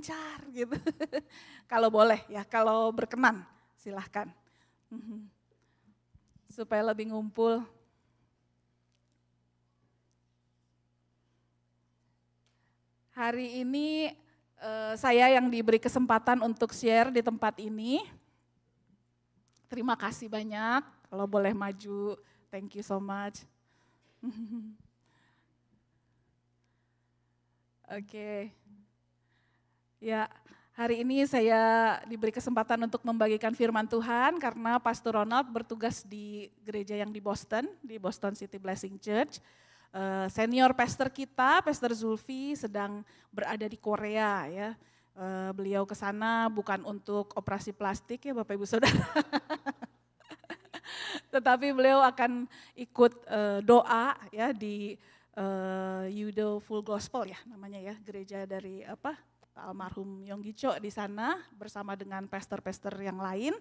lancar gitu. Kalau boleh ya, kalau berkenan silahkan. Supaya lebih ngumpul. Hari ini saya yang diberi kesempatan untuk share di tempat ini. Terima kasih banyak, kalau boleh maju, thank you so much. Oke. Ya, hari ini saya diberi kesempatan untuk membagikan firman Tuhan karena Pastor Ronald bertugas di gereja yang di Boston City Blessing Church. Senior pastor kita, Pastor Zulfi sedang berada di Korea ya. Beliau ke sana bukan untuk operasi plastik ya Bapak Ibu Saudara. Tetapi beliau akan ikut doa ya di Yudo Full Gospel ya namanya ya, gereja dari almarhum Yonggi Cho di sana bersama dengan pastor-pastor yang lain.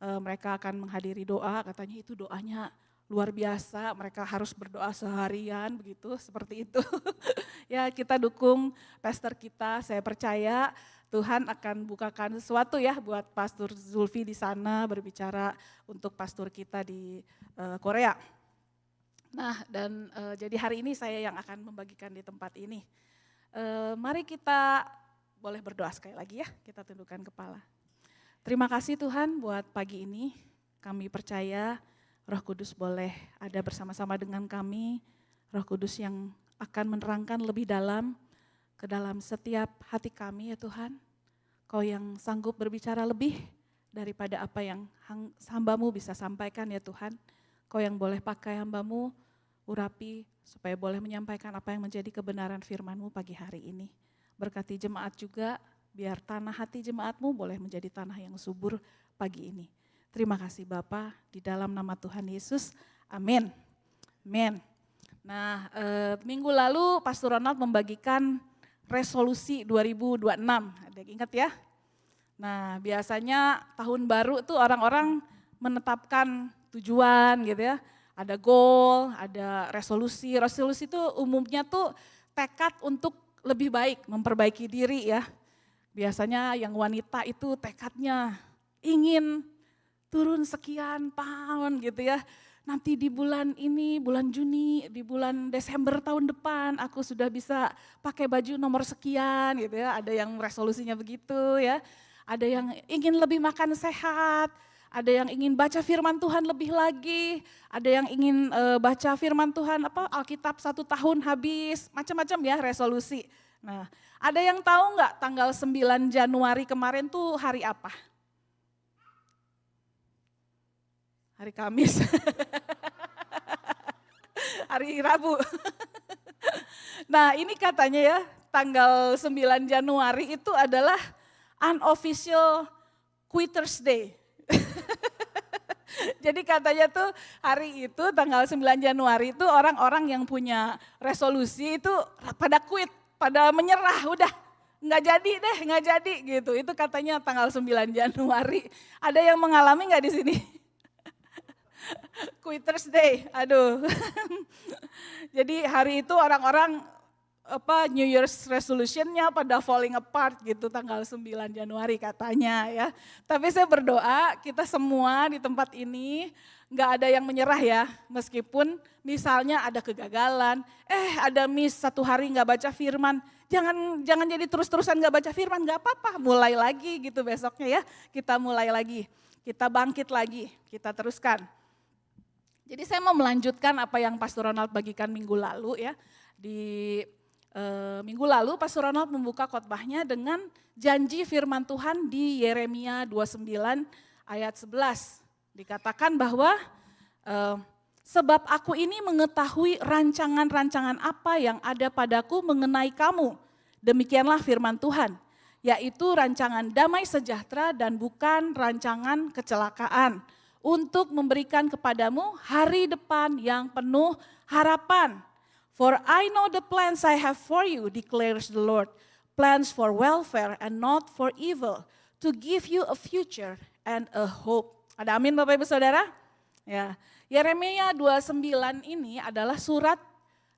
Mereka akan menghadiri doa, katanya itu doanya luar biasa, mereka harus berdoa seharian begitu, seperti itu. Ya kita dukung pastor kita, saya percaya Tuhan akan bukakan sesuatu ya buat Pastor Zulfi di sana berbicara untuk pastor kita di Korea. Nah dan jadi hari ini saya yang akan membagikan di tempat ini. Mari kita boleh berdoa sekali lagi ya, kita tundukkan kepala. Terima kasih Tuhan buat pagi ini, kami percaya Roh Kudus boleh ada bersama-sama dengan kami, Roh Kudus yang akan menerangkan lebih dalam ke dalam setiap hati kami ya Tuhan. Kau yang sanggup berbicara lebih daripada apa yang hamba-Mu bisa sampaikan ya Tuhan. Kau yang boleh pakai hamba-Mu, urapi supaya boleh menyampaikan apa yang menjadi kebenaran firman-Mu pagi hari ini. Berkati jemaat juga, biar tanah hati jemaat-Mu boleh menjadi tanah yang subur pagi ini. Terima kasih Bapa, di dalam nama Tuhan Yesus, amin. Amin. Nah, minggu lalu Pastor Ronald membagikan resolusi 2026, ada yang ingat ya? Nah, biasanya tahun baru tuh orang-orang menetapkan tujuan gitu ya. Ada goal, ada resolusi. Resolusi itu umumnya tuh tekad untuk lebih baik, memperbaiki diri ya. Biasanya yang wanita itu tekadnya ingin turun sekian pound gitu ya. Nanti di bulan ini, bulan Juni, di bulan Desember tahun depan aku sudah bisa pakai baju nomor sekian gitu ya. Ada yang resolusinya begitu ya. Ada yang ingin lebih makan sehat. Ada yang ingin baca firman Tuhan lebih lagi, ada yang ingin baca firman Tuhan Alkitab 1 tahun habis, macam-macam ya resolusi. Nah, ada yang tahu nggak tanggal 9 Januari kemarin tuh hari apa? Hari Kamis, hari Rabu. Nah ini katanya ya tanggal 9 Januari itu adalah unofficial Quitters Day. Jadi katanya tuh hari itu tanggal 9 Januari itu orang-orang yang punya resolusi itu pada quit, pada menyerah, udah nggak jadi gitu. Itu katanya tanggal 9 Januari. Ada yang mengalami nggak di sini? Quitters Day, aduh. Jadi hari itu orang-orang New Year's resolution-nya pada falling apart gitu tanggal 9 Januari katanya ya. Tapi saya berdoa kita semua di tempat ini nggak ada yang menyerah ya. Meskipun misalnya ada kegagalan, ada miss 1 hari nggak baca firman. Jangan jadi terus-terusan nggak baca firman, nggak apa-apa. Mulai lagi gitu besoknya ya. Kita mulai lagi, kita bangkit lagi, kita teruskan. Jadi saya mau melanjutkan apa yang Pastor Ronald bagikan minggu lalu ya. Di minggu lalu Pastor Ronald membuka khotbahnya dengan janji firman Tuhan di Yeremia 29 ayat 11. Dikatakan bahwa sebab aku ini mengetahui rancangan-rancangan apa yang ada padaku mengenai kamu. Demikianlah firman Tuhan, yaitu rancangan damai sejahtera dan bukan rancangan kecelakaan. Untuk memberikan kepadamu hari depan yang penuh harapan. For I know the plans I have for you, declares the Lord. Plans for welfare and not for evil, to give you a future and a hope. Ada amin Bapak Ibu Saudara? Ya, Yeremia 29 ini adalah surat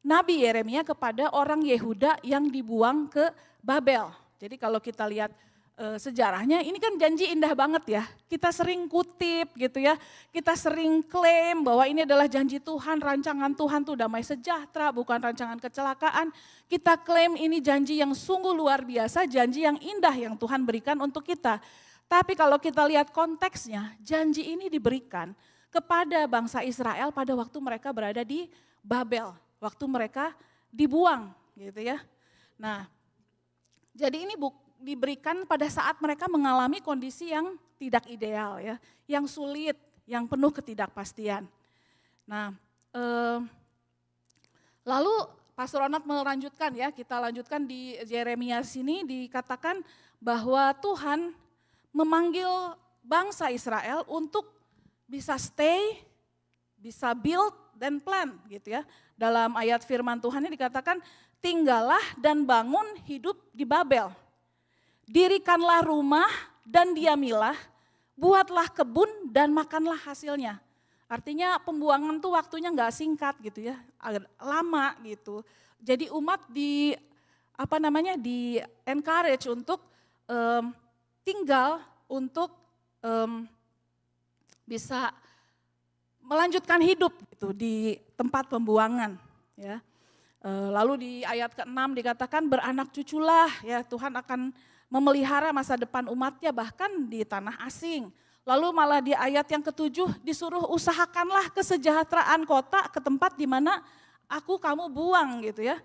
Nabi Yeremia kepada orang Yehuda yang dibuang ke Babel. Jadi kalau kita lihat sejarahnya, ini kan janji indah banget ya. Kita sering kutip gitu ya, kita sering klaim bahwa ini adalah janji Tuhan, rancangan Tuhan tuh damai sejahtera, bukan rancangan kecelakaan. Kita klaim ini janji yang sungguh luar biasa, janji yang indah yang Tuhan berikan untuk kita. Tapi kalau kita lihat konteksnya, janji ini diberikan kepada bangsa Israel pada waktu mereka berada di Babel, waktu mereka dibuang gitu ya. Nah, jadi ini diberikan pada saat mereka mengalami kondisi yang tidak ideal ya, yang sulit, yang penuh ketidakpastian. Nah, lalu Pastor Ronald melanjutkan ya, kita lanjutkan di Yeremia sini dikatakan bahwa Tuhan memanggil bangsa Israel untuk bisa stay, bisa build dan plan gitu ya. Dalam ayat firman Tuhan ini dikatakan, tinggallah dan bangun hidup di Babel. Dirikanlah rumah dan diamilah, buatlah kebun dan makanlah hasilnya. Artinya pembuangan tuh waktunya nggak singkat gitu ya, lama gitu. Jadi umat di encourage untuk tinggal, untuk bisa melanjutkan hidup gitu di tempat pembuangan ya. Lalu di ayat ke-6 dikatakan beranak cuculah ya, Tuhan akan memelihara masa depan umatnya bahkan di tanah asing. Lalu malah di ayat yang ke-7 disuruh usahakanlah kesejahteraan kota ke tempat di mana kamu buang gitu ya.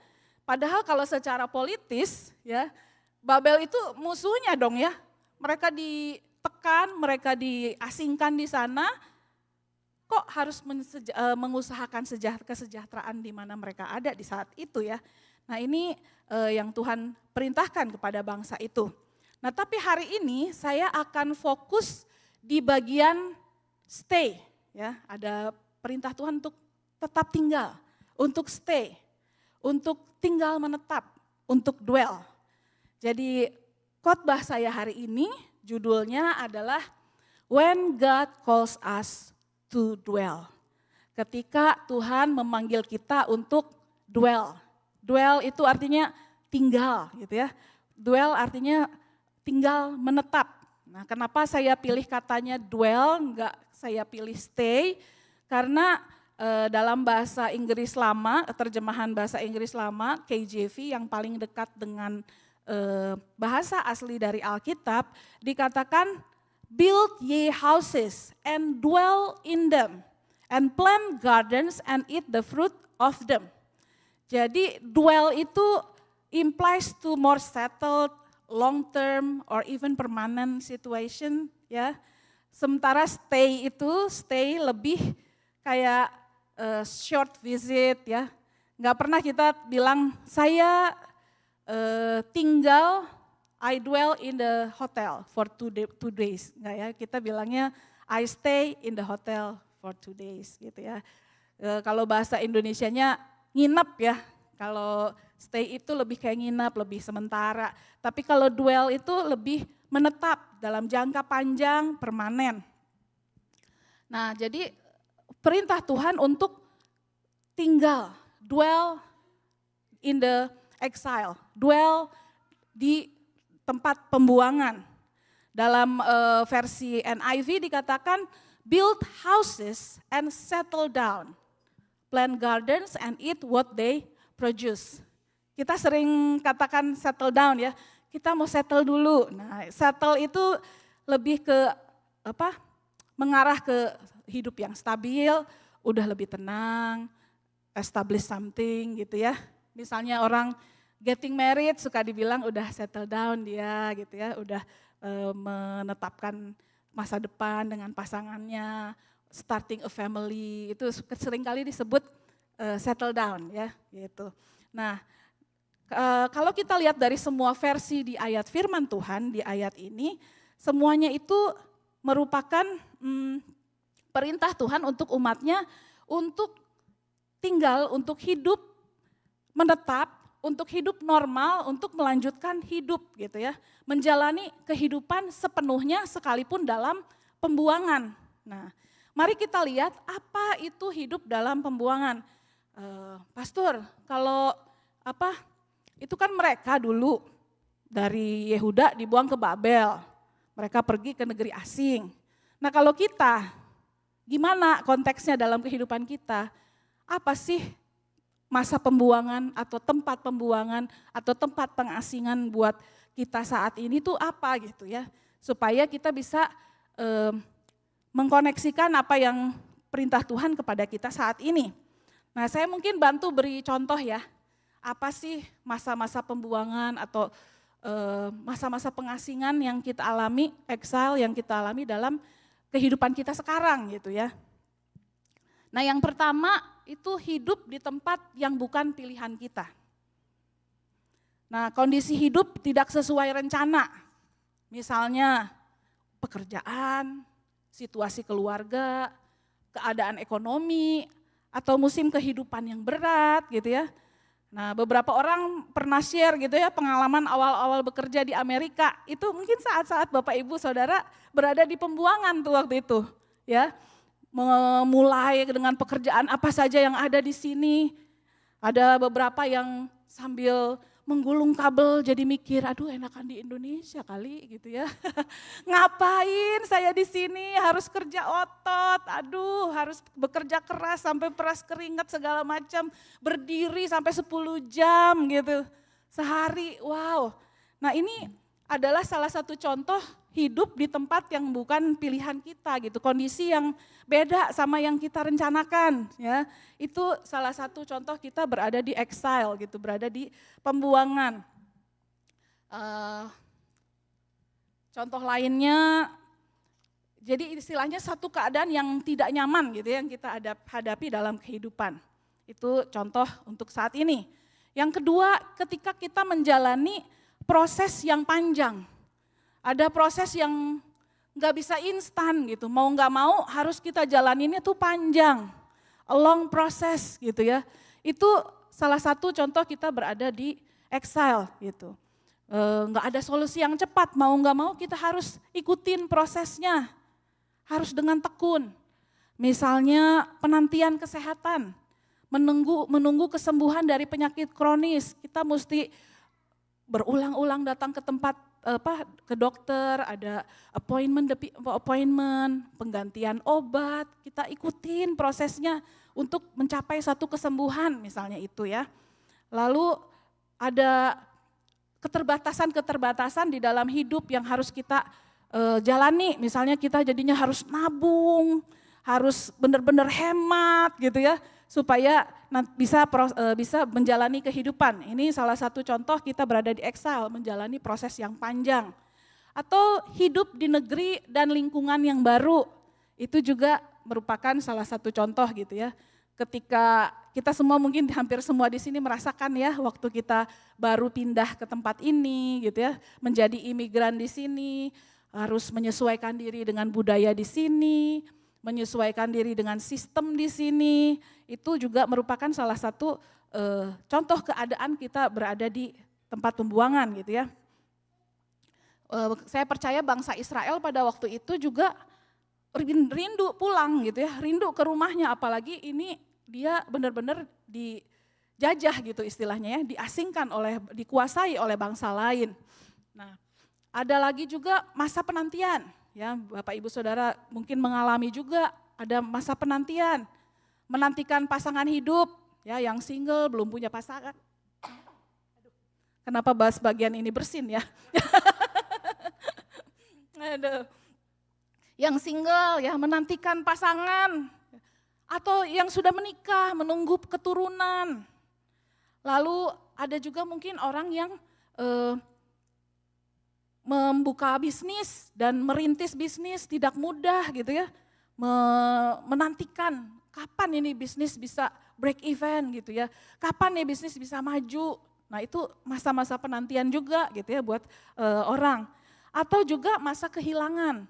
Padahal kalau secara politis ya, Babel itu musuhnya dong ya. Mereka ditekan, mereka diasingkan di sana. Kok harus mengusahakan kesejahteraan di mana mereka ada di saat itu ya. Nah ini yang Tuhan perintahkan kepada bangsa itu. Nah tapi hari ini saya akan fokus di bagian stay. Ya, ada perintah Tuhan untuk tetap tinggal, untuk stay, untuk tinggal menetap, untuk dwell. Jadi khotbah saya hari ini judulnya adalah When God Calls Us to Dwell. Ketika Tuhan memanggil kita untuk dwell. Dwell itu artinya tinggal gitu ya. Dwell artinya tinggal menetap. Nah kenapa saya pilih katanya dwell, enggak saya pilih stay. Karena dalam bahasa Inggris lama, terjemahan bahasa Inggris lama, KJV yang paling dekat dengan bahasa asli dari Alkitab, dikatakan build ye houses and dwell in them, and plant gardens and eat the fruit of them. Jadi dwell itu implies to more settled, long term or even permanent situation ya. Sementara stay lebih kayak short visit ya. Nggak pernah kita bilang saya tinggal, I dwell in the hotel for 2 days. Nggak ya, kita bilangnya I stay in the hotel for 2 days gitu ya. Kalau bahasa Indonesianya nginep ya, kalau stay itu lebih kayak nginep, lebih sementara. Tapi kalau dwell itu lebih menetap dalam jangka panjang, permanen. Nah jadi perintah Tuhan untuk tinggal, dwell in the exile, dwell di tempat pembuangan. Dalam versi NIV dikatakan build houses and settle down. Plant gardens and eat what they produce. Kita sering katakan settle down ya, kita mau settle dulu. Nah settle itu lebih ke mengarah ke hidup yang stabil, udah lebih tenang, establish something gitu ya. Misalnya orang getting married suka dibilang udah settle down dia gitu ya, udah menetapkan masa depan dengan pasangannya, starting a family, itu seringkali disebut settle down ya gitu. Nah kalau kita lihat dari semua versi di ayat firman Tuhan di ayat ini, semuanya itu merupakan perintah Tuhan untuk umatnya untuk tinggal, untuk hidup menetap, untuk hidup normal, untuk melanjutkan hidup gitu ya. Menjalani kehidupan sepenuhnya sekalipun dalam pembuangan. Nah, mari kita lihat apa itu hidup dalam pembuangan. Pastor, kalau itu kan mereka dulu dari Yehuda dibuang ke Babel. Mereka pergi ke negeri asing. Nah kalau kita, gimana konteksnya dalam kehidupan kita? Apa sih masa pembuangan atau tempat pembuangan atau tempat pengasingan buat kita saat ini tuh apa gitu ya. Supaya kita bisa mengkoneksikan apa yang perintah Tuhan kepada kita saat ini. Nah saya mungkin bantu beri contoh ya. Apa sih masa-masa pembuangan atau masa-masa pengasingan yang kita alami, exile yang kita alami dalam kehidupan kita sekarang gitu ya. Nah yang pertama itu hidup di tempat yang bukan pilihan kita. Nah kondisi hidup tidak sesuai rencana. Misalnya pekerjaan, situasi keluarga, keadaan ekonomi, atau musim kehidupan yang berat gitu ya. Nah beberapa orang pernah share gitu ya pengalaman awal-awal bekerja di Amerika. Itu mungkin saat-saat Bapak Ibu Saudara berada di pembuangan tuh waktu itu ya. Memulai dengan pekerjaan apa saja yang ada di sini. Ada beberapa yang sambil menggulung kabel jadi mikir, aduh enakan di Indonesia kali gitu ya. Ngapain saya di sini harus kerja otot, aduh harus bekerja keras sampai peras keringat segala macam, berdiri sampai 10 jam gitu sehari, wow. Nah ini adalah salah satu contoh hidup di tempat yang bukan pilihan kita gitu, kondisi yang beda sama yang kita rencanakan ya. Itu salah satu contoh kita berada di exile gitu, berada di pembuangan. Contoh lainnya, jadi istilahnya satu keadaan yang tidak nyaman gitu ya, yang kita hadapi dalam kehidupan. Itu contoh untuk saat ini. Yang kedua, ketika kita menjalani proses yang panjang. Ada proses yang nggak bisa instan gitu, mau nggak mau harus kita jalaninnya tuh panjang, a long process gitu ya. Itu salah satu contoh kita berada di exile gitu. Nggak ada solusi yang cepat, mau nggak mau kita harus ikutin prosesnya, harus dengan tekun. Misalnya penantian kesehatan, menunggu kesembuhan dari penyakit kronis, kita mesti berulang-ulang datang ke tempat ke dokter, ada appointment, penggantian obat, kita ikutin prosesnya untuk mencapai satu kesembuhan misalnya itu ya. Lalu ada keterbatasan di dalam hidup yang harus kita jalani, misalnya kita jadinya harus nabung, harus benar-benar hemat gitu ya, supaya bisa menjalani kehidupan. Ini salah satu contoh kita berada di exile, menjalani proses yang panjang. Atau hidup di negeri dan lingkungan yang baru, itu juga merupakan salah satu contoh gitu ya. Ketika kita semua mungkin hampir semua di sini merasakan ya, waktu kita baru pindah ke tempat ini gitu ya, menjadi imigran di sini, harus menyesuaikan diri dengan budaya di sini, menyesuaikan diri dengan sistem di sini, itu juga merupakan salah satu contoh keadaan kita berada di tempat pembuangan gitu ya. Saya percaya bangsa Israel pada waktu itu juga rindu pulang gitu ya, rindu ke rumahnya, apalagi ini dia benar-benar dijajah gitu istilahnya ya, diasingkan dikuasai oleh bangsa lain. Nah, ada lagi juga masa penantian. Ya, Bapak Ibu Saudara mungkin mengalami juga ada masa penantian, menantikan pasangan hidup, ya yang single belum punya pasangan. Kenapa bahas bagian ini bersin ya? Aduh. Yang single ya menantikan pasangan, atau yang sudah menikah menunggu keturunan. Lalu ada juga mungkin orang yang membuka bisnis dan merintis bisnis tidak mudah gitu ya. Menantikan kapan ini bisnis bisa break even gitu ya. Kapan nih bisnis bisa maju. Nah itu masa-masa penantian juga gitu ya buat orang. Atau juga masa kehilangan.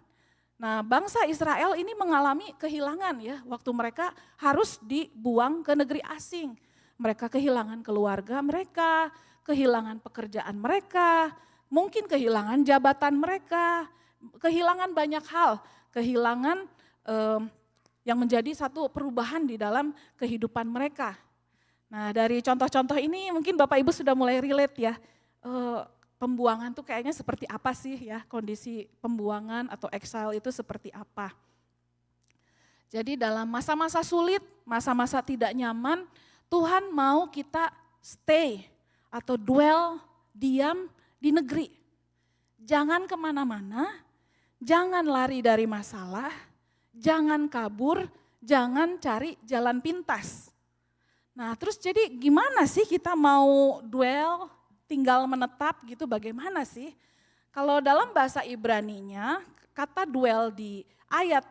Nah bangsa Israel ini mengalami kehilangan ya. Waktu mereka harus dibuang ke negeri asing. Mereka kehilangan keluarga mereka, kehilangan pekerjaan mereka, mungkin kehilangan jabatan mereka, kehilangan banyak hal, kehilangan yang menjadi satu perubahan di dalam kehidupan mereka. Nah dari contoh-contoh ini mungkin Bapak Ibu sudah mulai relate ya, pembuangan tuh kayaknya seperti apa sih ya, kondisi pembuangan atau exile itu seperti apa. Jadi dalam masa-masa sulit, masa-masa tidak nyaman, Tuhan mau kita stay atau dwell, diam di negeri. Jangan kemana-mana, jangan lari dari masalah, jangan kabur, jangan cari jalan pintas. Nah terus jadi gimana sih kita mau dwell, tinggal menetap gitu, bagaimana sih? Kalau dalam bahasa Ibraninya, kata dwell di ayat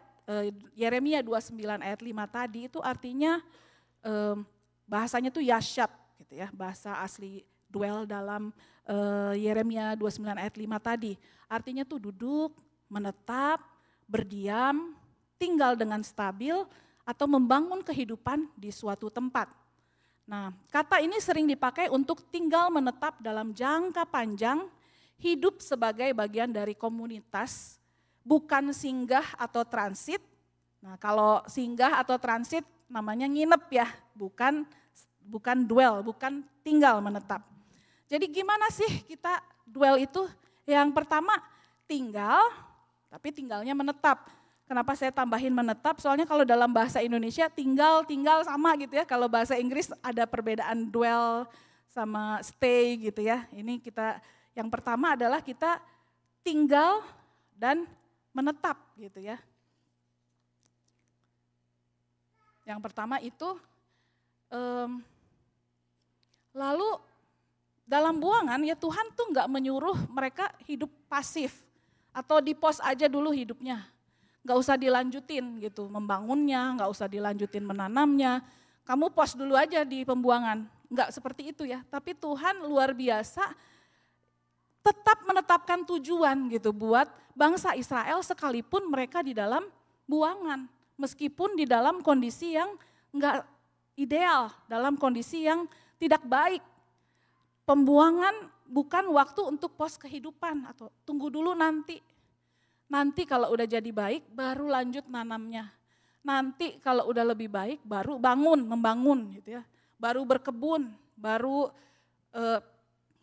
Yeremia 29 ayat 5 tadi itu artinya bahasanya tuh yashab gitu ya, bahasa asli dwell dalam Yeremia 29 ayat 5 tadi. Artinya tuh duduk, menetap, berdiam, tinggal dengan stabil atau membangun kehidupan di suatu tempat. Nah, kata ini sering dipakai untuk tinggal menetap dalam jangka panjang, hidup sebagai bagian dari komunitas, bukan singgah atau transit. Nah, kalau singgah atau transit namanya nginep ya, bukan dwell, bukan tinggal menetap. Jadi gimana sih kita dwell itu? Yang pertama tinggal, tapi tinggalnya menetap. Kenapa saya tambahin menetap? Soalnya kalau dalam bahasa Indonesia tinggal sama gitu ya. Kalau bahasa Inggris ada perbedaan dwell sama stay gitu ya. Ini kita yang pertama adalah kita tinggal dan menetap gitu ya. Yang pertama itu lalu dalam buangan ya Tuhan tuh nggak menyuruh mereka hidup pasif atau di pos aja dulu hidupnya. Nggak usah dilanjutin gitu, membangunnya, nggak usah dilanjutin menanamnya. Kamu pos dulu aja di pembuangan, nggak seperti itu ya. Tapi Tuhan luar biasa tetap menetapkan tujuan gitu buat bangsa Israel sekalipun mereka di dalam buangan. Meskipun di dalam kondisi yang nggak ideal, dalam kondisi yang tidak baik. Pembuangan bukan waktu untuk pos kehidupan atau tunggu dulu nanti. Nanti kalau udah jadi baik baru lanjut nanamnya. Nanti kalau udah lebih baik baru membangun gitu ya. Baru berkebun, baru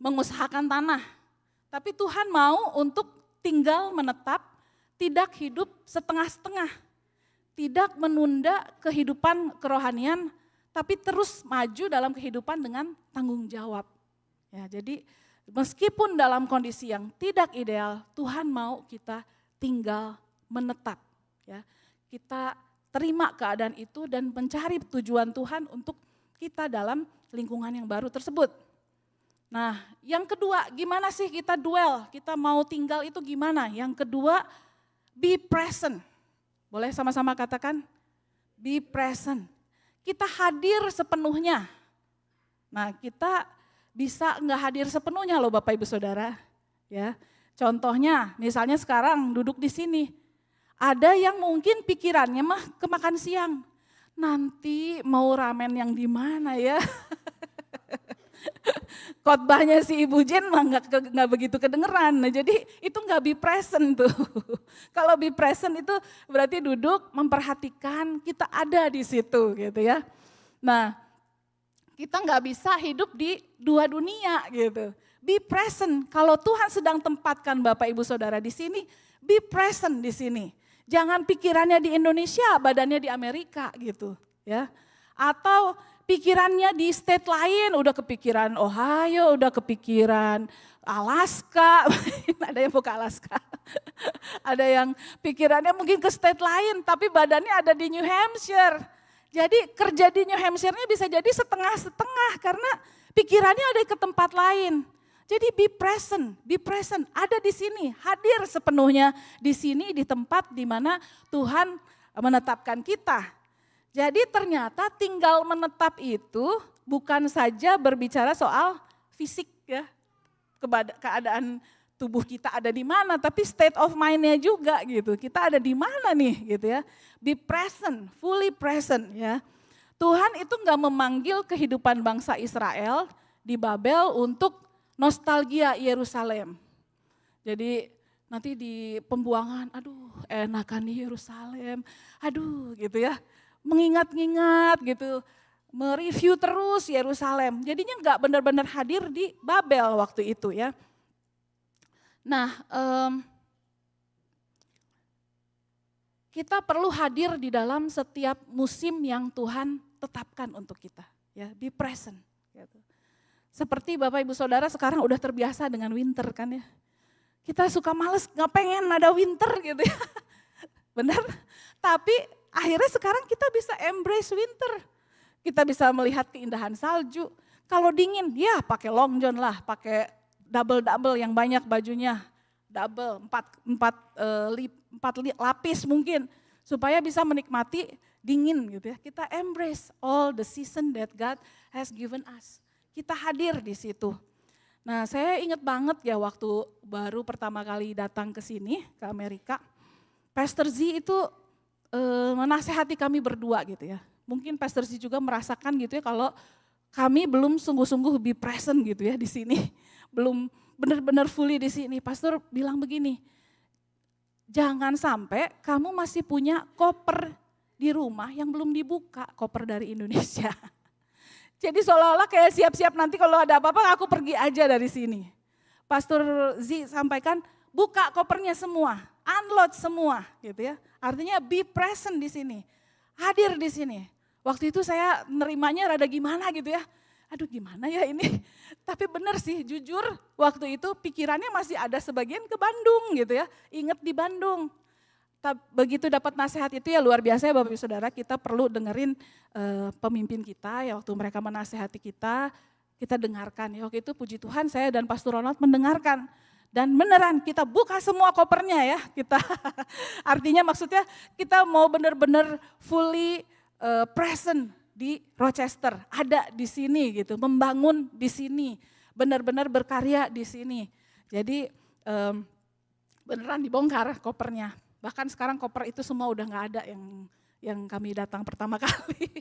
mengusahakan tanah. Tapi Tuhan mau untuk tinggal menetap, tidak hidup setengah-setengah. Tidak menunda kehidupan kerohanian, tapi terus maju dalam kehidupan dengan tanggung jawab. Ya, jadi meskipun dalam kondisi yang tidak ideal, Tuhan mau kita tinggal menetap. Ya, kita terima keadaan itu dan mencari tujuan Tuhan untuk kita dalam lingkungan yang baru tersebut. Nah, yang kedua, gimana sih kita dwell? Kita mau tinggal itu gimana? Yang kedua, be present. Boleh sama-sama katakan? Be present. Kita hadir sepenuhnya. Nah, kita bisa nggak hadir sepenuhnya loh Bapak Ibu Saudara. Ya. Contohnya, misalnya sekarang duduk di sini, ada yang mungkin pikirannya mah ke makan siang. Nanti mau ramen yang di mana ya? Khotbahnya si Ibu Jen mah nggak begitu kedengeran. Nah, jadi itu nggak be present tuh. Kalau be present itu berarti duduk memperhatikan kita ada di situ gitu ya. Nah, kita nggak bisa hidup di dua dunia gitu. Be present. Kalau Tuhan sedang tempatkan Bapak Ibu Saudara di sini, be present di sini. Jangan pikirannya di Indonesia, badannya di Amerika gitu, ya. Atau pikirannya di state lain, udah kepikiran Ohio, udah kepikiran Alaska, ada yang buka Alaska. Ada yang pikirannya mungkin ke state lain, tapi badannya ada di New Hampshire. Jadi kerja di New Hampshire-nya bisa jadi setengah-setengah karena pikirannya ada ke tempat lain. Jadi be present, ada di sini, hadir sepenuhnya di sini di tempat di mana Tuhan menetapkan kita. Jadi ternyata tinggal menetap itu bukan saja berbicara soal fisik ya, keadaan tubuh kita ada di mana, tapi state of mind-nya juga gitu. Kita ada di mana nih gitu ya. Be present, fully present ya. Tuhan itu enggak memanggil kehidupan bangsa Israel di Babel untuk nostalgia Yerusalem. Jadi nanti di pembuangan, aduh enakan di Yerusalem, aduh gitu ya. Mengingat-ingat gitu, mereview terus Yerusalem. Jadinya enggak benar-benar hadir di Babel waktu itu ya. Nah, kita perlu hadir di dalam setiap musim yang Tuhan tetapkan untuk kita. Ya, be present. Gitu. Seperti Bapak Ibu Saudara sekarang udah terbiasa dengan winter kan ya. Kita suka males, nggak pengen ada winter gitu ya. Benar? Tapi akhirnya sekarang kita bisa embrace winter. Kita bisa melihat keindahan salju. Kalau dingin, ya pakai long john lah, pakai double yang banyak bajunya. Double, empat lapis mungkin. Supaya bisa menikmati dingin gitu ya. Kita embrace all the season that God has given us. Kita hadir di situ. Nah, saya ingat banget ya waktu baru pertama kali datang ke sini, ke Amerika. Pastor Z itu menasehati kami berdua gitu ya. Mungkin Pastor Z juga merasakan gitu ya kalau kami belum sungguh-sungguh be present gitu ya di sini. Belum benar-benar fully di sini. Pastor bilang begini, jangan sampai kamu masih punya koper di rumah yang belum dibuka, koper dari Indonesia. Jadi seolah-olah kayak siap-siap nanti kalau ada apa-apa aku pergi aja dari sini. Pastor Z sampaikan buka kopernya semua, unload semua gitu ya. Artinya be present di sini, hadir di sini. Waktu itu saya nerimanya rada gimana gitu ya. Aduh gimana ya ini. Tapi benar sih jujur waktu itu pikirannya masih ada sebagian ke Bandung gitu ya. Ingat di Bandung. Begitu dapat nasihat itu ya luar biasa ya Bapak Ibu Saudara, kita perlu dengerin pemimpin kita ya waktu mereka menasehati kita dengarkan. Ya waktu itu puji Tuhan saya dan Pastor Ronald mendengarkan. Dan beneran kita buka semua kopernya ya, kita artinya maksudnya kita mau benar-benar fully present di Rochester, ada di sini gitu, membangun di sini, benar-benar berkarya di sini. Jadi beneran dibongkar kopernya. Bahkan sekarang koper itu semua udah nggak ada yang kami datang pertama kali.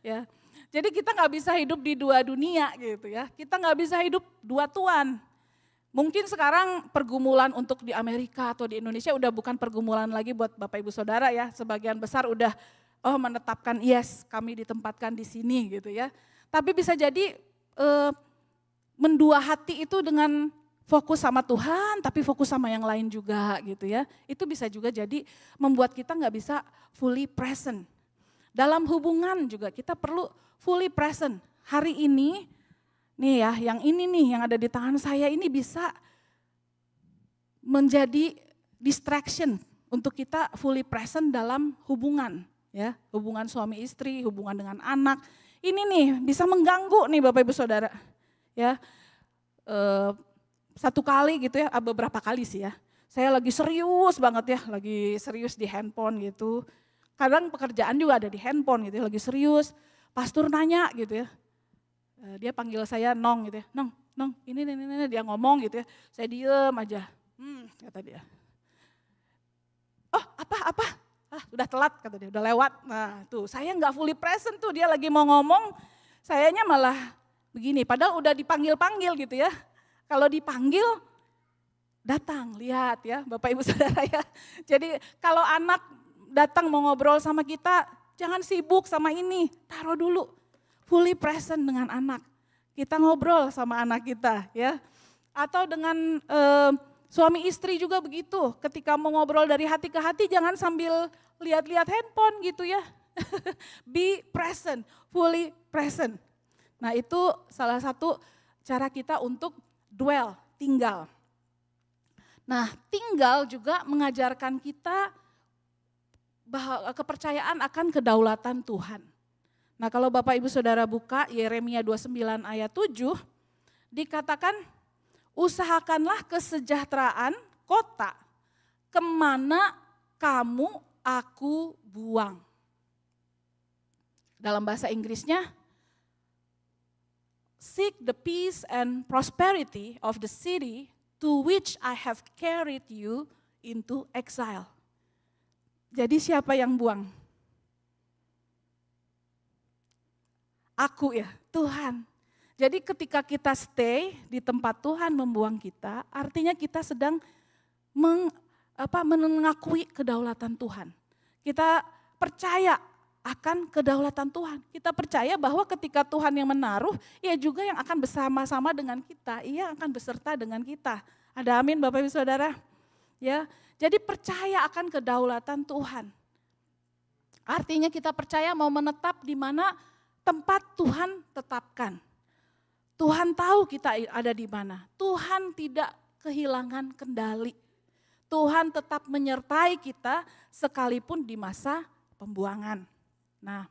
Ya, jadi kita nggak bisa hidup di dua dunia gitu ya. Kita nggak bisa hidup dua tuan. Mungkin sekarang pergumulan untuk di Amerika atau di Indonesia udah bukan pergumulan lagi buat Bapak Ibu Saudara ya. Sebagian besar udah menetapkan yes kami ditempatkan di sini gitu ya. Tapi bisa jadi mendua hati itu dengan fokus sama Tuhan, tapi fokus sama yang lain juga gitu ya. Itu bisa juga jadi membuat kita nggak bisa fully present. Dalam hubungan juga kita perlu fully present. Hari ini, nih ya, yang ini nih, yang ada di tangan saya ini bisa menjadi distraction untuk kita fully present dalam hubungan. Ya, hubungan suami istri, hubungan dengan anak. Ini nih bisa mengganggu nih Bapak Ibu Saudara. Ya, satu kali gitu ya, beberapa kali sih ya. Saya lagi serius banget ya, lagi serius di handphone gitu. Kadang pekerjaan juga ada di handphone gitu ya, lagi serius. Pastor nanya gitu ya, dia panggil saya Nong gitu ya. Nong ini dia ngomong gitu ya. Saya diem aja, kata dia. Oh apa? Udah telat kata dia, udah lewat. Nah tuh saya gak fully present tuh, dia lagi mau ngomong. Sayanya malah begini, padahal udah dipanggil-panggil gitu ya. Kalau dipanggil, datang, lihat ya Bapak Ibu Saudara ya. Jadi kalau anak datang mau ngobrol sama kita, jangan sibuk sama ini, taruh dulu. Fully present dengan anak. Kita ngobrol sama anak kita ya. Atau dengan suami istri juga begitu. Ketika mau ngobrol dari hati ke hati, jangan sambil lihat-lihat handphone gitu ya. Be present, fully present. Nah itu salah satu cara kita untuk dwell, tinggal. Nah, tinggal juga mengajarkan kita bahwa kepercayaan akan kedaulatan Tuhan. Nah, kalau Bapak Ibu Saudara buka Yeremia 29 ayat 7, dikatakan usahakanlah kesejahteraan kota kemana kamu aku buang. Dalam bahasa Inggrisnya, seek the peace and prosperity of the city to which I have carried you into exile. Jadi siapa yang buang? Aku ya, Tuhan. Jadi ketika kita stay di tempat Tuhan membuang kita, artinya kita sedang mengakui kedaulatan Tuhan. Kita percaya akan kedaulatan Tuhan. Kita percaya bahwa ketika Tuhan yang menaruh, ia juga yang akan bersama-sama dengan kita, ia akan beserta dengan kita. Ada amin Bapak Ibu Saudara? Ya, jadi percaya akan kedaulatan Tuhan. Artinya kita percaya mau menetap di mana tempat Tuhan tetapkan. Tuhan tahu kita ada di mana. Tuhan tidak kehilangan kendali. Tuhan tetap menyertai kita sekalipun di masa pembuangan. Nah,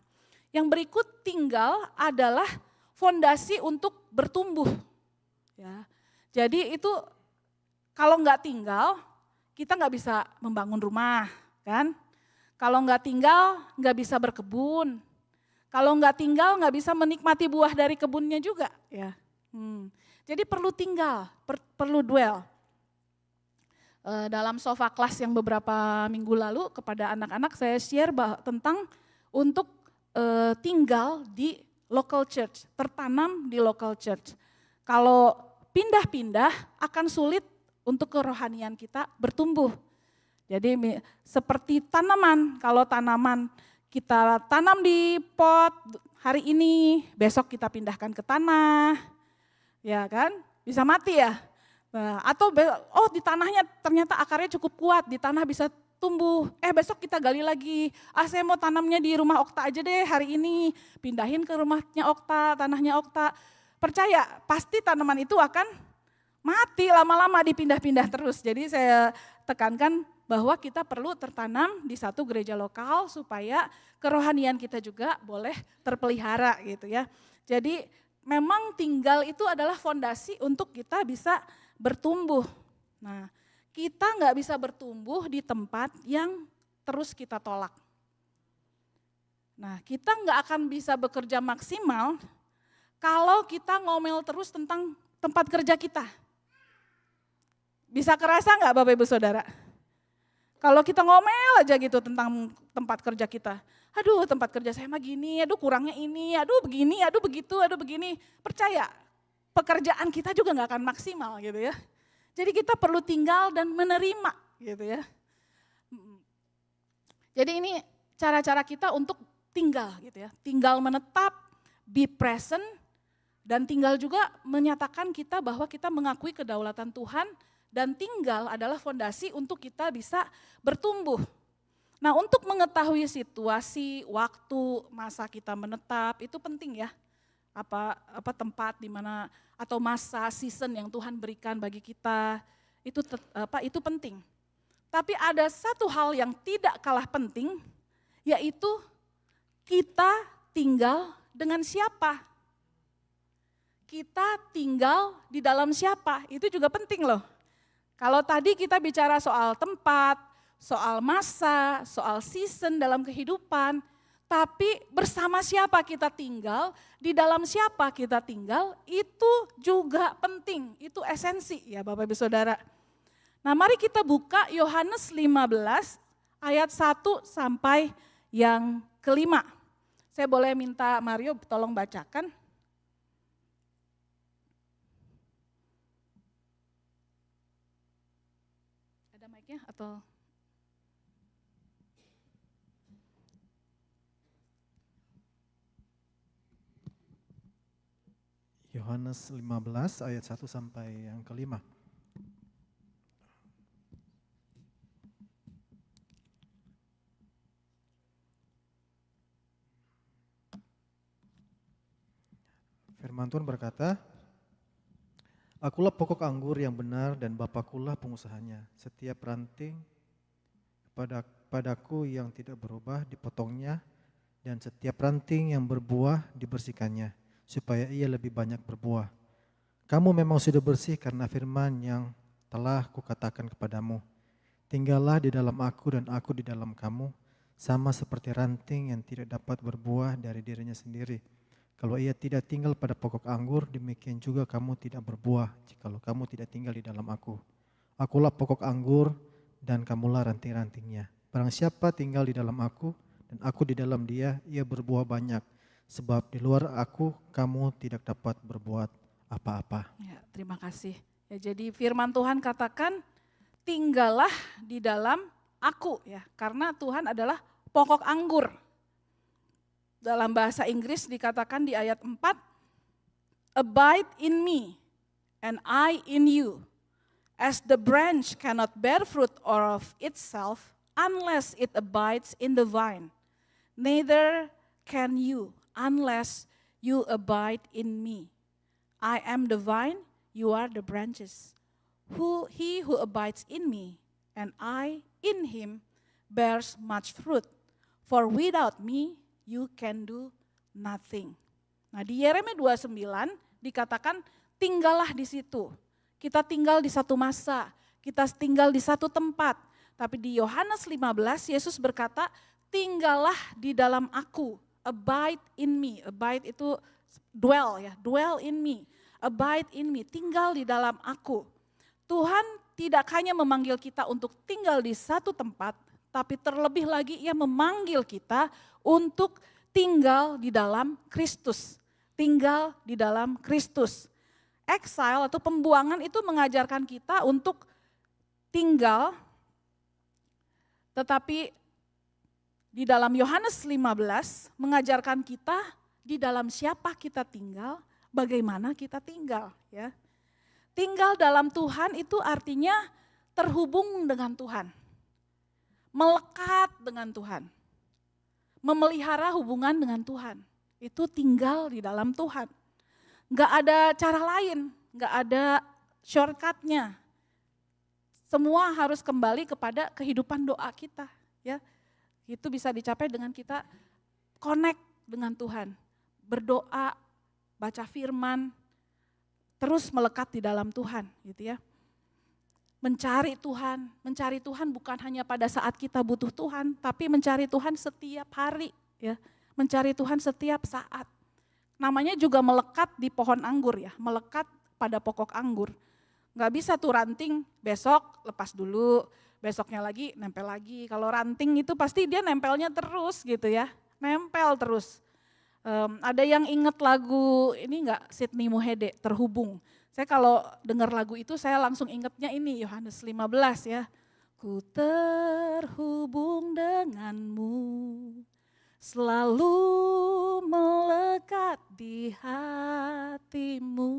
yang berikut tinggal adalah fondasi untuk bertumbuh. Ya, jadi itu kalau nggak tinggal, kita nggak bisa membangun rumah, kan? Kalau nggak tinggal, nggak bisa berkebun. Kalau nggak tinggal, nggak bisa menikmati buah dari kebunnya juga. Ya. Jadi perlu tinggal, perlu dwell. Dalam sofa kelas yang beberapa minggu lalu kepada anak-anak saya share tentang untuk tinggal di local church, tertanam di local church. Kalau pindah-pindah akan sulit untuk kerohanian kita bertumbuh. Jadi seperti tanaman, kalau tanaman kita tanam di pot hari ini, besok kita pindahkan ke tanah, ya kan, bisa mati ya. Nah, atau di tanahnya ternyata akarnya cukup kuat, di tanah bisa tumbuh. Besok kita gali lagi. Saya mau tanamnya di rumah Okta aja deh hari ini. Pindahin ke rumahnya Okta, tanahnya Okta. Percaya, pasti tanaman itu akan mati lama-lama dipindah-pindah terus. Jadi saya tekankan bahwa kita perlu tertanam di satu gereja lokal supaya kerohanian kita juga boleh terpelihara gitu ya. Jadi memang tinggal itu adalah fondasi untuk kita bisa bertumbuh. Nah, kita nggak bisa bertumbuh di tempat yang terus kita tolak. Nah, kita nggak akan bisa bekerja maksimal kalau kita ngomel terus tentang tempat kerja kita. Bisa kerasa nggak Bapak Ibu Saudara? Kalau kita ngomel aja gitu tentang tempat kerja kita. Aduh tempat kerja saya mah gini, aduh kurangnya ini, aduh begini, aduh begitu, aduh begini. Percaya, pekerjaan kita juga nggak akan maksimal gitu ya. Jadi kita perlu tinggal dan menerima gitu ya. Jadi ini cara-cara kita untuk tinggal gitu ya. Tinggal menetap, be present, dan tinggal juga menyatakan kita bahwa kita mengakui kedaulatan Tuhan dan tinggal adalah fondasi untuk kita bisa bertumbuh. Nah untuk mengetahui situasi, waktu, masa kita menetap itu penting ya. Apa tempat di mana atau masa season yang Tuhan berikan bagi kita itu penting. Tapi ada satu hal yang tidak kalah penting, yaitu kita tinggal dengan siapa. Kita tinggal di dalam siapa, itu juga penting loh. Kalau tadi kita bicara soal tempat, soal masa, soal season dalam kehidupan, tapi bersama siapa kita tinggal, di dalam siapa kita tinggal, itu juga penting, itu esensi ya Bapak Ibu Saudara. Nah mari kita buka Yohanes 15 ayat 1 sampai yang kelima. Saya boleh minta Mario tolong bacakan. Ada mic-nya atau? Yohanes 15 ayat 1 sampai yang kelima. Firman Tuhan berkata, Akulah pokok anggur yang benar dan Bapakulah pengusahanya. Setiap ranting padaku yang tidak berubah dipotongnya, dan setiap ranting yang berbuah dibersihkannya, supaya ia lebih banyak berbuah. Kamu memang sudah bersih karena firman yang telah kukatakan kepadamu. Tinggallah di dalam aku dan aku di dalam kamu, sama seperti ranting yang tidak dapat berbuah dari dirinya sendiri. Kalau ia tidak tinggal pada pokok anggur, demikian juga kamu tidak berbuah jikalau kamu tidak tinggal di dalam aku. Akulah pokok anggur dan kamulah ranting-rantingnya. Barang siapa tinggal di dalam aku dan aku di dalam dia, ia berbuah banyak. Sebab di luar aku kamu tidak dapat berbuat apa-apa. Ya, terima kasih. Ya, jadi firman Tuhan katakan tinggallah di dalam aku ya, karena Tuhan adalah pokok anggur. Dalam bahasa Inggris dikatakan di ayat 4, abide in me and I in you. As the branch cannot bear fruit of itself unless it abides in the vine, neither can you unless you abide in me. I am the vine, you are the branches. He who abides in me and I in him bears much fruit. For without me you can do nothing. Nah, di Yeremia 29 dikatakan tinggallah di situ. Kita tinggal di satu masa, kita tinggal di satu tempat. Tapi di Yohanes 15 Yesus berkata, tinggallah di dalam aku, abide in me. Abide itu dwell ya, dwell in me. Abide in me, tinggal di dalam aku. Tuhan tidak hanya memanggil kita untuk tinggal di satu tempat, tapi terlebih lagi ia memanggil kita untuk tinggal di dalam Kristus. Tinggal di dalam Kristus. Exile atau pembuangan itu mengajarkan kita untuk tinggal, tetapi di dalam Yohanes 15 mengajarkan kita di dalam siapa kita tinggal, bagaimana kita tinggal. Ya. Tinggal dalam Tuhan itu artinya terhubung dengan Tuhan, melekat dengan Tuhan, memelihara hubungan dengan Tuhan. Itu tinggal di dalam Tuhan. Gak ada cara lain, gak ada shortcutnya. Semua harus kembali kepada kehidupan doa kita. Ya, itu bisa dicapai dengan kita connect dengan Tuhan. Berdoa, baca firman, terus melekat di dalam Tuhan. Gitu ya. Mencari Tuhan bukan hanya pada saat kita butuh Tuhan, tapi mencari Tuhan setiap hari. Ya, mencari Tuhan setiap saat. Namanya juga melekat di pohon anggur ya, melekat pada pokok anggur. Nggak bisa tuh ranting besok lepas dulu, besoknya lagi nempel lagi. Kalau ranting itu pasti dia nempelnya terus gitu ya, nempel terus. Ada yang inget lagu ini nggak, Sydney Muhede, Terhubung. Saya kalau dengar lagu itu saya langsung ingetnya ini Yohanes 15 ya. Ku terhubung denganmu, selalu melekat di hatimu.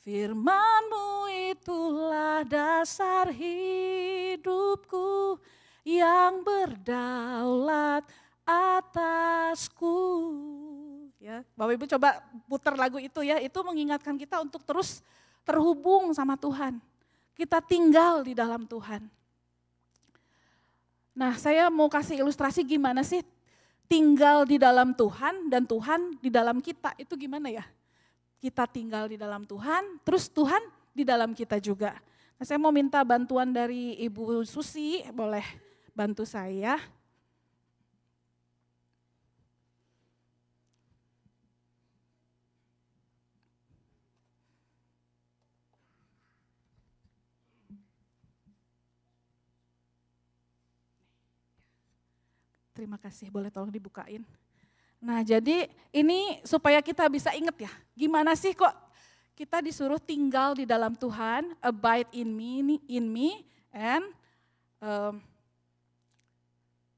Firman-Mu itulah dasar hidupku yang berdaulat atasku. Ya, Bapak Ibu coba putar lagu itu ya, itu mengingatkan kita untuk terus terhubung sama Tuhan. Kita tinggal di dalam Tuhan. Nah, saya mau kasih ilustrasi gimana sih tinggal di dalam Tuhan dan Tuhan di dalam kita, itu gimana ya? Kita tinggal di dalam Tuhan, terus Tuhan di dalam kita juga. Nah, saya mau minta bantuan dari Ibu Susi, boleh bantu saya. Terima kasih, boleh tolong dibukain. Nah, jadi ini supaya kita bisa ingat ya, gimana sih kok kita disuruh tinggal di dalam Tuhan, abide in me and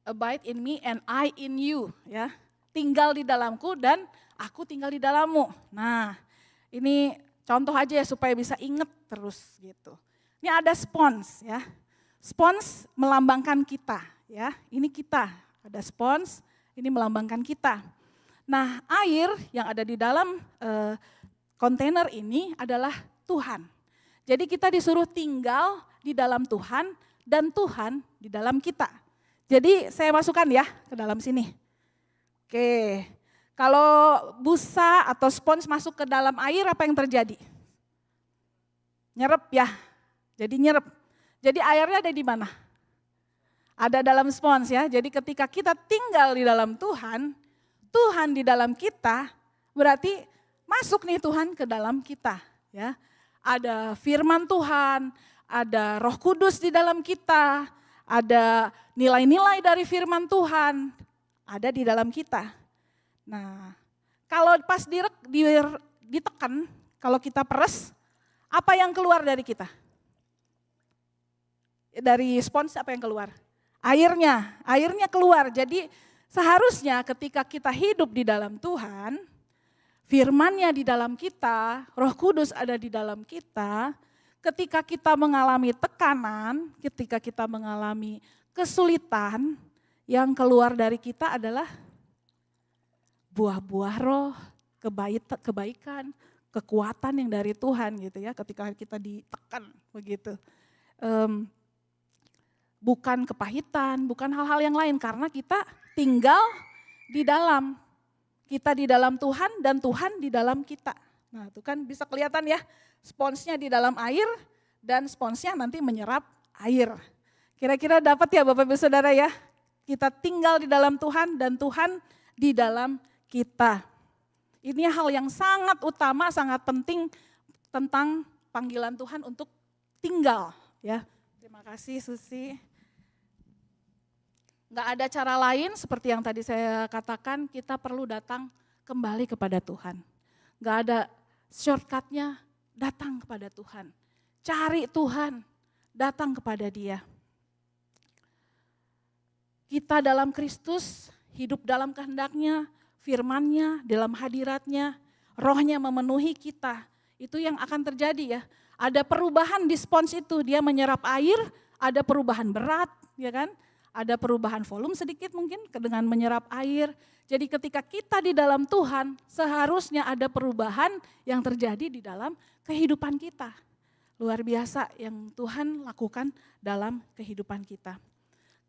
abide in me and I in you, ya. Tinggal di dalamku dan aku tinggal di dalammu. Nah, ini contoh aja ya supaya bisa ingat terus gitu. Ini ada spons ya. Spons melambangkan kita, ya. Ini kita. Ada spons, ini melambangkan kita. Nah, air yang ada di dalam kontainer ini adalah Tuhan. Jadi kita disuruh tinggal di dalam Tuhan dan Tuhan di dalam kita. Jadi saya masukkan ya ke dalam sini. Oke, kalau busa atau spons masuk ke dalam air apa yang terjadi? Nyerep ya, jadi nyerep. Jadi airnya ada di mana? Ada dalam spons ya, jadi ketika kita tinggal di dalam Tuhan, Tuhan di dalam kita, berarti masuk nih Tuhan ke dalam kita. Ya. Ada firman Tuhan, ada Roh Kudus di dalam kita, ada nilai-nilai dari firman Tuhan, ada di dalam kita. Nah, kalau pas ditekan, kalau kita peres, apa yang keluar dari kita? Dari spons apa yang keluar? Airnya keluar. Jadi seharusnya ketika kita hidup di dalam Tuhan, firman-Nya di dalam kita, Roh Kudus ada di dalam kita, ketika kita mengalami tekanan, ketika kita mengalami kesulitan, yang keluar dari kita adalah buah-buah roh, kebaikan, kekuatan yang dari Tuhan gitu ya, ketika kita ditekan begitu. Bukan kepahitan, bukan hal-hal yang lain, karena kita tinggal di dalam. Kita di dalam Tuhan dan Tuhan di dalam kita. Nah itu kan bisa kelihatan ya, sponsnya di dalam air dan sponsnya nanti menyerap air. Kira-kira dapat ya Bapak Ibu Saudara ya, kita tinggal di dalam Tuhan dan Tuhan di dalam kita. Ini hal yang sangat utama, sangat penting tentang panggilan Tuhan untuk tinggal ya. Terima kasih Susi. Nggak ada cara lain seperti yang tadi saya katakan, kita perlu datang kembali kepada Tuhan. Nggak ada shortcutnya, datang kepada Tuhan. Cari Tuhan, datang kepada Dia. Kita dalam Kristus, hidup dalam kehendak-Nya, firman-Nya, dalam hadirat-Nya, roh-Nya memenuhi kita. Itu yang akan terjadi ya. Ada perubahan di spons itu, dia menyerap air, ada perubahan berat, ya kan? Ada perubahan volume sedikit mungkin dengan menyerap air. Jadi ketika kita di dalam Tuhan, seharusnya ada perubahan yang terjadi di dalam kehidupan kita. Luar biasa yang Tuhan lakukan dalam kehidupan kita.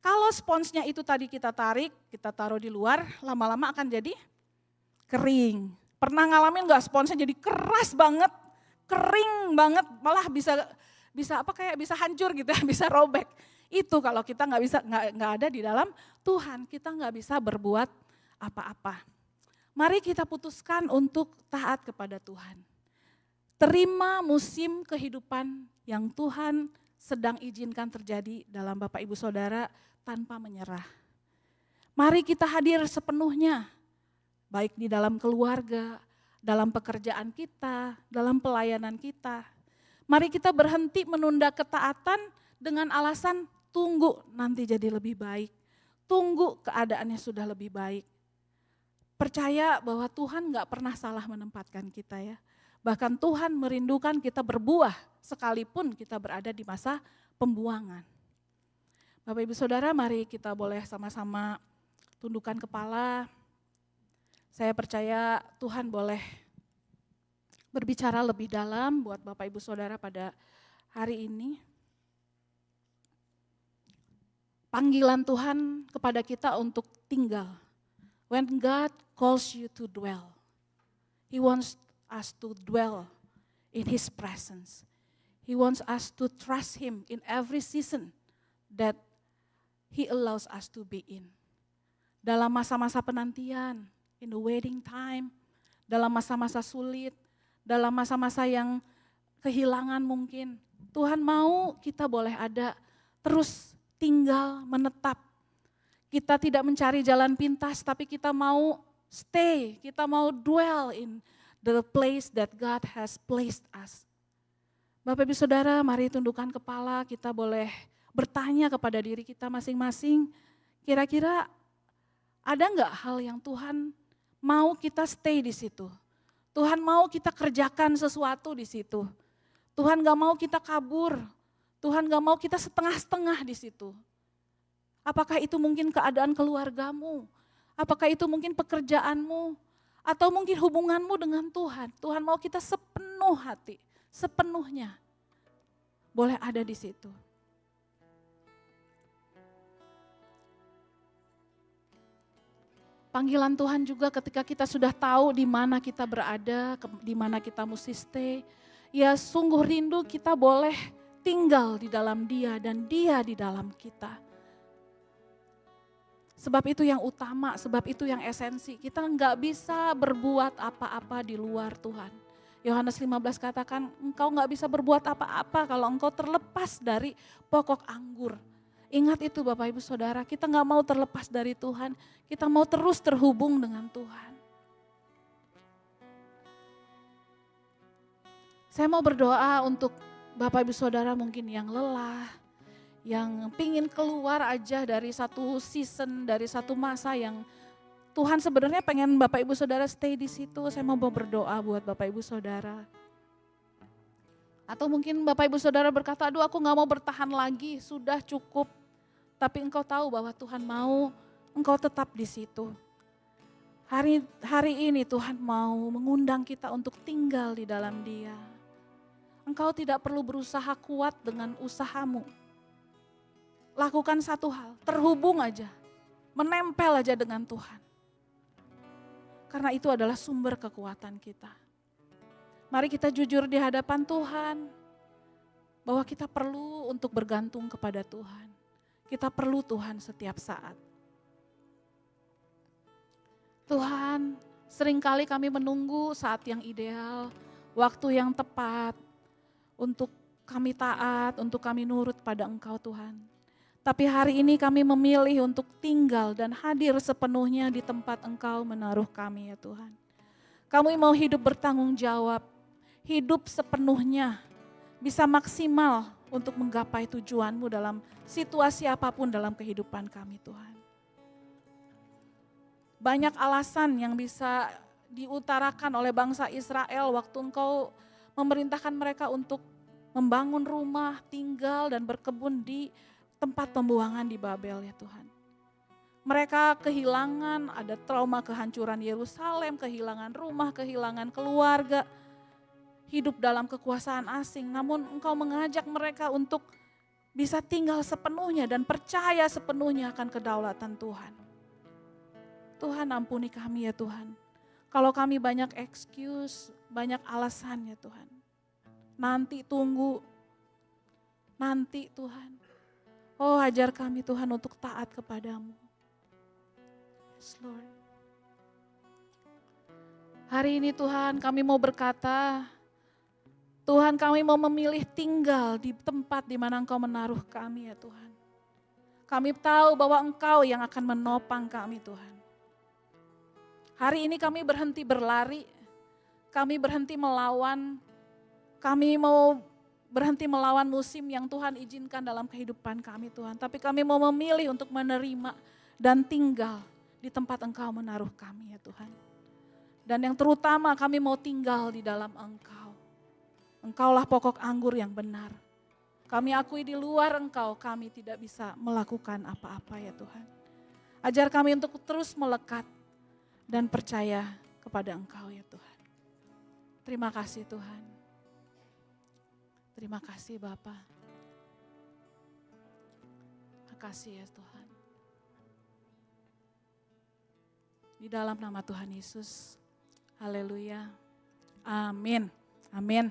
Kalau sponsnya itu tadi kita tarik, kita taruh di luar, lama-lama akan jadi kering. Pernah ngalamin gak sponsnya jadi keras banget, kering banget, malah bisa hancur gitu ya, bisa robek. Itu kalau kita nggak ada di dalam Tuhan, kita nggak bisa berbuat apa-apa. Mari kita putuskan untuk taat kepada Tuhan. Terima musim kehidupan yang Tuhan sedang izinkan terjadi dalam Bapak Ibu Saudara tanpa menyerah. Mari kita hadir sepenuhnya, baik di dalam keluarga, dalam pekerjaan kita, dalam pelayanan kita. Mari kita berhenti menunda ketaatan dengan alasan tunggu nanti jadi lebih baik, tunggu keadaannya sudah lebih baik. Percaya bahwa Tuhan gak pernah salah menempatkan kita ya. Bahkan Tuhan merindukan kita berbuah sekalipun kita berada di masa pembuangan. Bapak Ibu Saudara, mari kita boleh sama-sama tundukkan kepala. Saya percaya Tuhan boleh berbicara lebih dalam buat Bapak Ibu Saudara pada hari ini. Panggilan Tuhan kepada kita untuk tinggal. When God calls you to dwell, He wants us to dwell in His presence. He wants us to trust Him in every season that He allows us to be in. Dalam masa-masa penantian, in the waiting time, dalam masa-masa sulit, dalam masa-masa yang kehilangan mungkin, Tuhan mau kita boleh ada terus tinggal menetap. Kita tidak mencari jalan pintas, tapi kita mau stay, kita mau dwell in the place that God has placed us. Bapak Ibu Saudara, mari tundukkan kepala, kita boleh bertanya kepada diri kita masing-masing, kira-kira ada enggak hal yang Tuhan mau kita stay di situ? Tuhan mau kita kerjakan sesuatu di situ. Tuhan gak mau kita kabur, Tuhan gak mau kita setengah-setengah di situ. Apakah itu mungkin keadaan keluargamu? Apakah itu mungkin pekerjaanmu? Atau mungkin hubunganmu dengan Tuhan? Tuhan mau kita sepenuh hati, sepenuhnya. Boleh ada di situ. Panggilan Tuhan juga ketika kita sudah tahu di mana kita berada, di mana kita mesti stay. Ya sungguh rindu kita boleh tinggal di dalam Dia dan Dia di dalam kita. Sebab itu yang utama, sebab itu yang esensi. Kita nggak bisa berbuat apa-apa di luar Tuhan. Yohanes 15 katakan, engkau nggak bisa berbuat apa-apa kalau engkau terlepas dari pokok anggur. Ingat itu Bapak Ibu Saudara, kita nggak mau terlepas dari Tuhan. Kita mau terus terhubung dengan Tuhan. Saya mau berdoa untuk Bapak Ibu Saudara mungkin yang lelah, yang pingin keluar aja dari satu season, dari satu masa yang Tuhan sebenarnya pengen Bapak Ibu Saudara stay di situ. Saya mau berdoa buat Bapak Ibu Saudara. Atau mungkin Bapak Ibu Saudara berkata, aduh aku gak mau bertahan lagi, sudah cukup. Tapi engkau tahu bahwa Tuhan mau engkau tetap di situ. Hari ini Tuhan mau mengundang kita untuk tinggal di dalam Dia. Engkau tidak perlu berusaha kuat dengan usahamu. Lakukan satu hal, terhubung aja, menempel aja dengan Tuhan. Karena itu adalah sumber kekuatan kita. Mari kita jujur di hadapan Tuhan, bahwa kita perlu untuk bergantung kepada Tuhan. Kita perlu Tuhan setiap saat. Tuhan, seringkali kami menunggu saat yang ideal, waktu yang tepat, untuk kami taat, untuk kami nurut pada Engkau Tuhan. Tapi hari ini kami memilih untuk tinggal dan hadir sepenuhnya di tempat Engkau menaruh kami ya Tuhan. Kami mau hidup bertanggung jawab, hidup sepenuhnya, bisa maksimal untuk menggapai tujuan-Mu dalam situasi apapun dalam kehidupan kami Tuhan. Banyak alasan yang bisa diutarakan oleh bangsa Israel waktu Engkau memerintahkan mereka untuk membangun rumah, tinggal dan berkebun di tempat pembuangan di Babel ya Tuhan. Mereka kehilangan, ada trauma kehancuran Yerusalem, kehilangan rumah, kehilangan keluarga, hidup dalam kekuasaan asing. Namun Engkau mengajak mereka untuk bisa tinggal sepenuhnya dan percaya sepenuhnya akan kedaulatan Tuhan. Tuhan ampuni kami ya Tuhan. Kalau kami banyak excuse, banyak alasan ya Tuhan. Nanti tunggu, nanti Tuhan. Oh ajar kami Tuhan untuk taat kepadamu. Yes Lord. Hari ini Tuhan kami mau berkata, Tuhan kami mau memilih tinggal di tempat di mana Engkau menaruh kami ya Tuhan. Kami tahu bahwa Engkau yang akan menopang kami Tuhan. Hari ini kami berhenti berlari, kami berhenti melawan, kami mau berhenti melawan musim yang Tuhan izinkan dalam kehidupan kami Tuhan. Tapi kami mau memilih untuk menerima dan tinggal di tempat Engkau menaruh kami ya Tuhan. Dan yang terutama kami mau tinggal di dalam Engkau. Engkaulah pokok anggur yang benar. Kami akui di luar Engkau kami tidak bisa melakukan apa-apa ya Tuhan. Ajar kami untuk terus melekat dan percaya kepada Engkau ya Tuhan. Terima kasih Tuhan. Terima kasih Bapa. Terima kasih ya Tuhan. Di dalam nama Tuhan Yesus. Haleluya. Amin. Amin.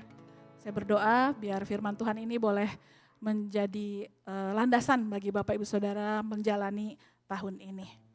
Saya berdoa biar firman Tuhan ini boleh menjadi landasan bagi Bapak Ibu Saudara menjalani tahun ini.